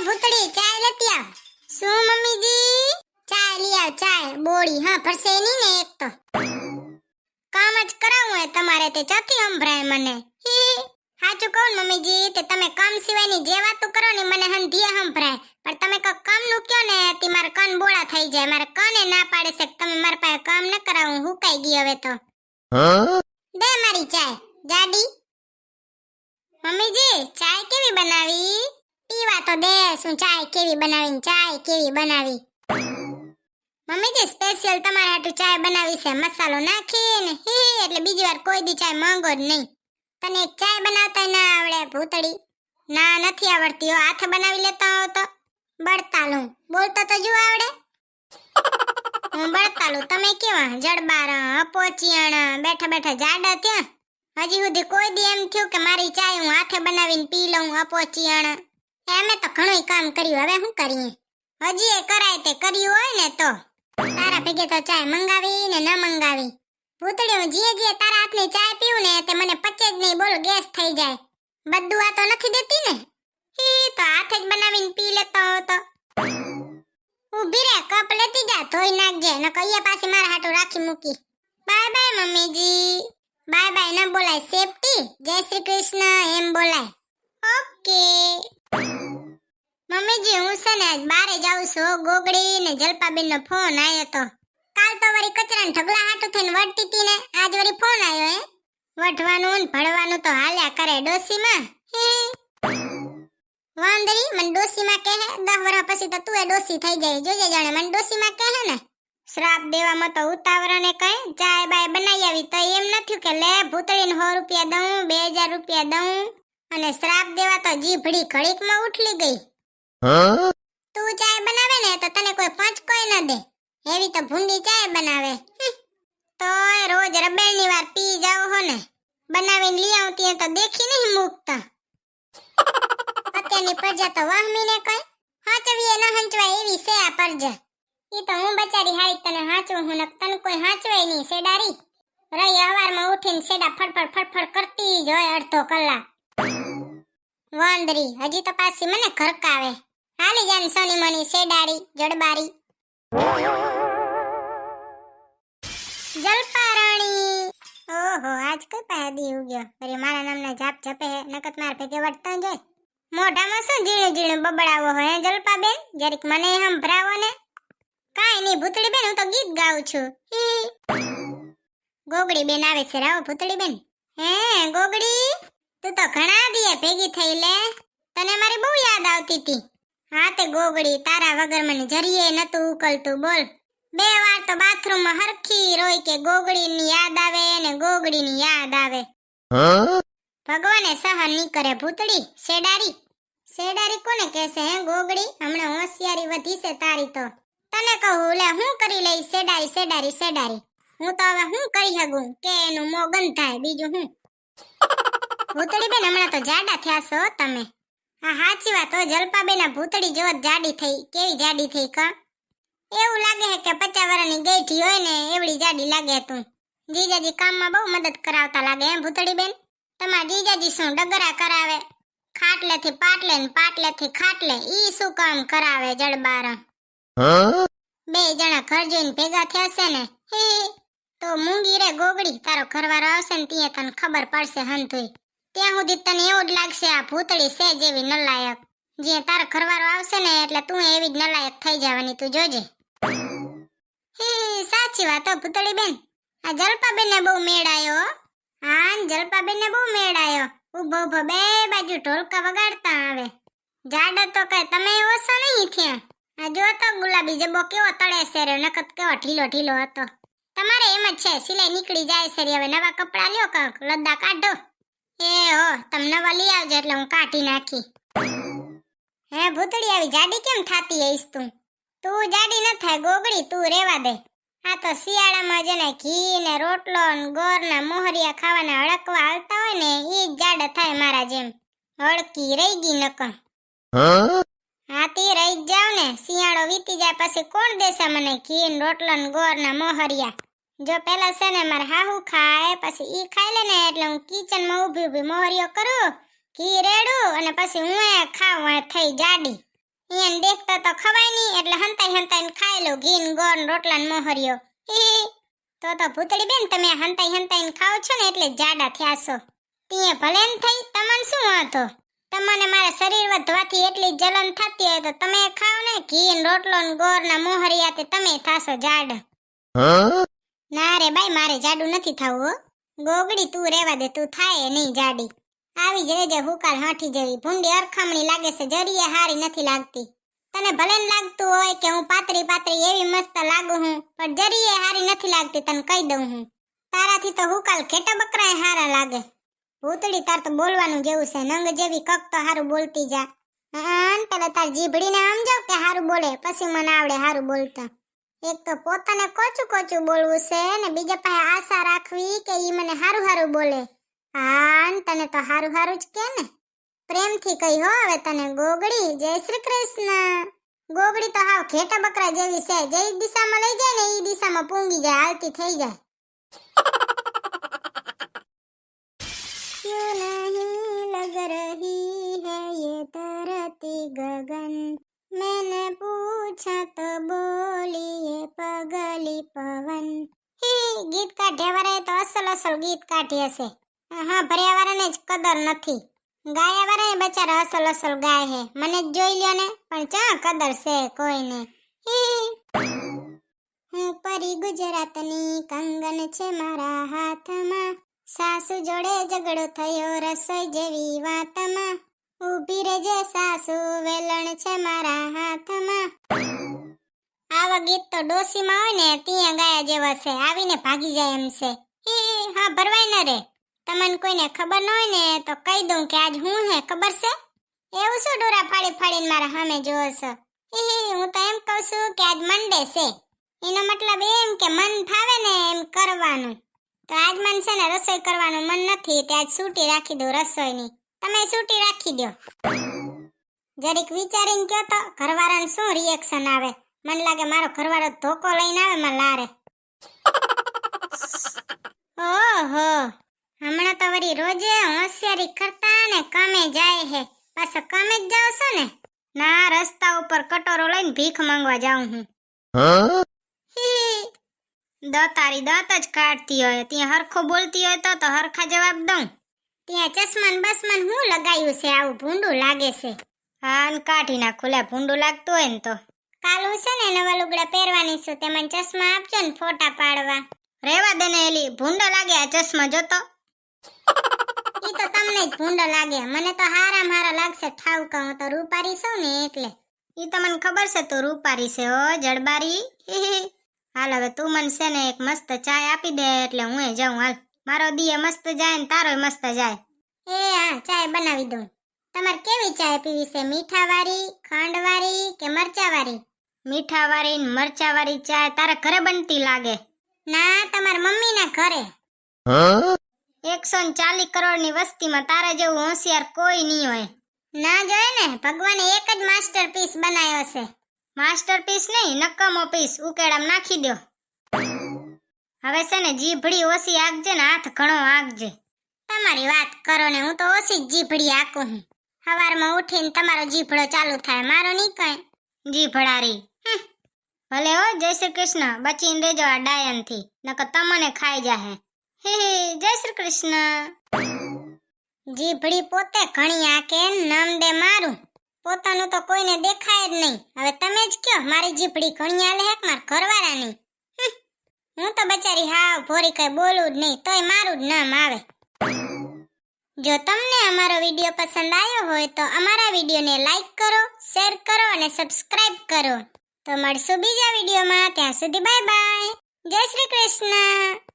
ભૂતડી ચાય લેતી આવ. શું મમ્મીજી? ચાય લઈ આવ ચાય. બોડી હા ફરસે નહીં ને એક તો. કામ જ કરાવવું હે તમારે તે ચાથી સંભળાય મને. સાચું કહું મમ્મીજી તે તમે કામ સિવાયની જે વાતો કરો ને મને હંધિયા સંભળાય. પણ તમે કોઈ કામનું કયો ને તે મારા કાન બોળા થઈ જાય. મારા કાને ના પાડે છે કે તમે મારા પાસે કામ ન કરાવું. હુકાઈ ગઈ હવે તો. દે મારી ચાય જાડી. મમ્મીજી ચાય કેવી બનાવી? પીવા તો દે. શું ચાય કેવી બનાવી? ચાય કેવી બનાવી? મમ્મીજી સ્પેશિયલ તમારા હાટુ ચાય બનાવી છે મસાલો નાખીને. એટલે બીજી વાર કોઈ દી ચાય માંગો જ નહીં. તને એક ચાય બનાવતા ના આવડે ભૂતડી? ના નથી આવડતી. હાથે બનાવી લેતા હો તો. બળતાલું બોલતો તો જો આવડે. હું બળતાલું તમે કેવા જડબારા અપોચિયાણા બેઠા બેઠા જાડા ત્યાં. હજી સુધી કોઈ દી એમ થયું કે મારી ચાય હું હાથે બનાવીને પી લઉં અપોચિયાણા? એમે તો ઘણું કામ કર્યું. હવે શું કરીએ? હજી એ કરાય તે કર્યું હોય ને તો. તારા ભેગે તો ચાય મંગાવી ને ન મંગાવી. ભૂતડી હું જે તારા હાથની ચાય પીવું ને તે મને પચે જ નહીં. બોલ ગેસ થઈ જાય. બધું આ તો નથી દેતી ને. તો હાથે જ બનાવીને પી લેતો હો તો. ઊભી રે કપ લેતી જા ધોઈ નાખજે ન કહીએ પાછી મારા હાટુ રાખી મૂકી. બાય બાય મમ્મીજી. બાય બાય ન બોલાય સેફટી. જય શ્રી કૃષ્ણ એમ બોલાય. ઓકે મમ્મીજી હું છે ને આજ બારે જાઉં છું. ગોગડી ને જલપાબેન નો ફોન આવ્યો તો. કાલ તો વળી કચરાના ઢગલા હાટુ થઈને વઢતી હતી ને આજ વળી ફોન આવ્યો હે. વઢવાનું ને ભળવાનું તો હાલ્યા કરે ડોસીમાં. વાંદરી મને ડોસીમાં કહે 10 વર્ષ પછી તો તું એ ડોસી થઈ જાય. જોજે જાણે મને ડોસીમાં કહે ને. શ્રાપ દેવામાં તો ઉતાવળને કહે ચાય બાય બનાવી આવી તો એમ નથી કે લે ભૂતળીને 100 રૂપિયા દઉં 2000 રૂપિયા દઉં. અને શ્રાપ દેવા તો જીભડી ઘડીકમાં ઉઠલી ગઈ. તું ચાય બનાવે ને તો તને કોઈ પાંચ કોઈ ન દે. એવી તો ભૂંડી ચાય બનાવે. તોય રોજ રબેણની વાર પી જાવ હો ને. બનાવીને લઈ આવતી તો દેખી નહીં મૂકતા. અત્યારની પ્રજા તો વાહમીને કઈ હાચવીએ ન હંચવાય એવી છે આ પ્રજા. ઈ તો હું બચારી હારી તને હાચવું હું ને તને કોઈ હાચવાય નહીં સેડારી. રહી હવારમાં ઉઠીને સેડા ફડફડ કરતી જ હોય અડધો કલાક. વાંદરી હજી તો પાછી મને ખરકાવે. હાલી જાન સોની મની સેડાડી જડબારી. જલપારાણી ઓહો આજ કઈ પાદી ઉગ્યો. અરે મારા નામના જાપ જપે હે નકત માર ભેગે વટતા જાય. મોઢામાં શું ઝીણું ઝીણું બબડાવો હોય જલપાબેન? જરીક મને સંભળાવો ને. કાઈ નહીં ભૂતળી બેન હું તો ગીત ગાઉં છું. ગોગડી બેન આવે છે રાવ ભૂતળી બેન. હે ગોગડી તું તો ઘણા દીએ ભેગી થઈ લે. તને મારી બહુ યાદ આવતી હતી. હા તે ગોગડી તારા વગર મને જરીએ નતું ઉકલતું. બોલ 2 વાર તો બાથરૂમમાં હરખી રોઈ કે ગોગડીની યાદ આવે ને ગોગડીની યાદ આવે. ભગવાને સહન ની કરે ભૂતળી સેડારી. સેડારી કોને કહેશે હે ગોગડી? હમણાં હોશિયારી વધી છે તારી તો. તને કહું લે હું કરી લઈ સેડારી. હું તો હવે હું કરી શકું કે એનું મોં ગંધાય બીજું હું. ભૂતળી બેન હમણાં તો જાડા થયા છો તમે. હા સાચી વાત હો જલપાબેના ભૂતળી જો જાડી થઈ. કેવી જાડી થઈ કા? એવું લાગે હે કે 50 વર્ષની ગઈઠી હોય ને એવડી જાડી લાગે તું. જીજાજી કામમાં બહુ મદદ કરાવતા લાગે હે ભૂતળી બેન. તમારા જીજાજી શું ડગરા કરાવે? ખાટલેથી પાટલે ને પાટલેથી ખાટલે ઈ શું કામ કરાવે જડબારા? 2 જણા ઘર જોઈને ભેગા થયા છે ને. તો મૂંગી રે ગોગડી તારો ઘરવાળો આવશે ને ત્યાં તને ખબર પડશે હંધુઈ. ત્યાં સુધી તને એવું જ લાગશે આ ભૂતળી છે જેવી નલાયક. જે તારો ઘરવાળો આવશે ને એટલે તું એવી જ નલાયક થઈ જવાની તું જોજે. સાચી વાત હો ભૂતળી બેન. આ જલપાબેન ને બહુ મેળાયો. હા જલપાબેન ને બહુ મેળાયો. ઉભો 2 બાજુ ઢોલકા વગાડતા આવે. જાડા તો કઈ તમે ઓછો નહીં થયા. આ જો તો ગુલાબી જબો કેવો તળે છે રે નકત કેવો ઢીલો હતો. તમારે એમ જ છે સિલાઈ નીકળી જાય છે હવે નવા કપડા લ્યો કાક લદ્દા કાઢો. એ હો તમે નવા લઈ આવજો એટલે હું કાઢી નાખી. હે ભૂતળી આવી જાડી કેમ થાતી હઈસ તું? તું જાડી ન થાય ગોગડી તું રેવા દે. આ તો શિયાળામાં જેને ઘી ને રોટલો ને ગોર ના મોહરિયા ખાવાના હળકવા આવતા હોય ને ઈ જ જાડા થાય મારા જેમ. હળકી રહી ગઈ નકર. હાથી રહી જાવ ને શિયાળો વીતી જાય પછી કોણ દેશે મને ઘી ને રોટલો ને ગોર ના મોહરિયા? જો પેલા છે ને મારે હાહુ ખાય પછી ઈ ખાઈ લે ને એટલે હું કિચનમાં ઊભી મોહરિયો કરું ઘી રેડું અને પછી હું ખાઉં થઈ જાડી. એને દેખતો તો ખવાય નહીં એટલે હંતાઈ હંતાઈને ખાઈ લો ઘી ને ગોળ ને રોટલા ને મોહરિયો. તો ભૂતળી બેન તમે હંતાઈ હંતાઈને ખાવ છો ને એટલે જાડા થયા છો. તીએ ભલે ન થઈ તમને શું વાંધો? તમને મારા શરીર વધવાથી એટલી જલન થતી હોય તો તમે ખાવ ને ઘી ને રોટલો ને ગોળ ના મોહરિયા તે તમે થાશો જાડ. ના રે બાઈ મારે જાડું નથી થવું હો. ગોગડી તું રેવા દે તું થાય નહીં જાડી. આવી જ રેજે હુકાલ હાઠી જેવી ભૂંડી અરખામણી લાગે છે જરીએ હારી નથી લાગતી. તને ભલે ન લાગતું હોય કે હું પાતળી પાતળી એવી મસ્ત લાગુ હું પણ જરીએ હારી નથી લાગતી તને કહી દઉં હું. તારાથી તો હુકાલ ઘેટા બકરાય હારા લાગે. ભૂતળી તાર તો બોલવાનું જેવું છે નંગ જેવી કક તો હારું બોલતી જા. પેલા તાર જીભડીને સમજાવ કે હારું બોલે પછી મને આવડે હારું બોલતા. એક તો પોતાને કોચું કોચું બોલવું છે ને બીજા પાસે આશા રાખવી કે ઈ મને હારું હારું બોલે. હા તને તો હારું હારું જ કે ને. પ્રેમથી કહી હો હવે તને ગોગડી જય શ્રી કૃષ્ણ. ગોગડી તો હાવ ઘેટા બકરા જેવી છે જે દિશામાં લઈ જાય ને ઈ દિશામાં પૂંગી જાય હાલતી થઈ જાય. क्यों नहीं लग रही है ये धरती गगन मैंने पूछा तो बोली ये पगली पवन. ગીત કાઢ્યાવાળાએ તો અસલ ગીત કાઢી હશે. હા ભર્યાવાળાને જ કદર નથી. ગાયાવાળાએ બચારા અસલ ગાય હે. મને જ જોઈ લ્યો ને પણ ચા કદર છે કોઈને. હું પરી ગુજરાતની કંગન છે મારા હાથમાં સાસુ જોડે ઝઘડો થયો રસોઈ જેવી વાતમાં ઊભી રહેજે સાસુ વેલણ છે મારા હાથમાં. આવા ગીત તો ડોસીમાં હોય ને ત્યાં ગાયા જેવા છે આવીને ભાગી જાય એમ છે. હા ભરવાય ન રે. તમને કોઈને ખબર ન હોય ને તો કહી દઉં કે આજ હું હે ખબર છે. એવું શું ડોરા ફાડી ફાડીને મારા સામે જોવો છો? હું તો એમ કહું છું કે આજ મંડે છે. એનો મતલબ એમ કે મન ફાવે ને એમ કરવાનું. તો આજ મન છે ને રસોઈ કરવાનું મન નથી તે આજ છૂટી રાખી દઉં રસોઈની. તમે છૂટી રાખી દો. જરીક વિચારીને કહો તો ઘરવાળાને શું રિએક્શન આવે. મને લાગે મારો ઘરવાળો ધોકો લઈને આવે મને લારે. ઓહો હમણાં તો વળી રોજે હોશિયારી કરતા ને કામે જાય હે. પાછા કામે જ જાવ છો ને? ના રસ્તા ઉપર કટોરો લઈને ભીખ માંગવા જાઉં હું. દતારી દત જ કાઢતી હોય ત્યાં હરખો બોલતી હોય તો હરખા જવાબ દઉં. ત્યાં ચશ્માન બસમાન હું લગાવ્યું છે આવું ભૂંડું લાગે છે. હા ને કાઢી નાખું લે ભૂંડું લાગતું હોય ને તો. કાલ હું છે ને નવા લુગડા પહેરવાની છું તે મને ચશ્મા આપજો ને ફોટા પાડવા. રેવા દે ને એલી ભૂંડો લાગે આ ચશ્મા જોતો. ઈ તો તમને જ ભૂંડો લાગે મને તો હારામ હારા લાગશે ઠાવ કહું તો રૂપારી છું ને એટલે. ઈ તો મને ખબર છે તું રૂપારી છે હો જડબારી. હાલ હવે તું મને છે ને એક મસ્ત ચાય આપી દે એટલે હું જાઉં. હાલ મારો દીએ મસ્ત જાય ને તારોય મસ્ત જાય. હા ચાય બનાવી દઉં. તમારે કેવી ચાય પીવી છે મીઠાવાળી ખાંડવાળી કે મરચાવાળી? મીઠાવાળી ને મરચાવાળી ચાય તારા ઘરે બનતી લાગે. ના તમારા મમ્મીના ઘરે. 140 કરોડની વસ્તીમાં તારા જેવું હોશિયાર કોઈ નહીં હોય. ના જોયે ને ભગવાને એક જ માસ્ટરપીસ બનાવ્યો છે. માસ્ટરપીસ નહીં નકામો પીસ ઉકેડામાં નાખી દો. હવે છે ને જીભડી ઓછી આગજે ને હાથ ઘણો આગજે. તમારી વાત કરો ને હું તો ઓછી જ જીભડી આકું હું. સવારમાં ઉઠીને તમારો જીભડો ચાલુ થાય મારો નહીં કઈ. જીભડારી ભલે હો જય શ્રી કૃષ્ણ બચીને રહેજો આ ડાયનથી નકર તમને ખાઈ જાહે. જય શ્રી કૃષ્ણ. જીભડી પોતે ઘણી આકે નામ દે મારું. પોતાનું તો કોઈને દેખાય જ નહીં. હવે તમે જ કયો મારી જીભડી ઘણી આલે હેક માર ઘરવાળાની. હું તો બચારી હાવ ભોરી કઈ બોલું જ નહીં તોય મારું જ નામ આવે. જો તમને અમારો વિડીયો પસંદ આવ્યો હોય તો અમારા વિડીયોને લાઈક કરો શેર કરો અને સબસ્ક્રાઇબ કરો. તો મળશું બીજા વિડીયોમાં ત્યાં સુધી બાય બાય જય શ્રી કૃષ્ણ.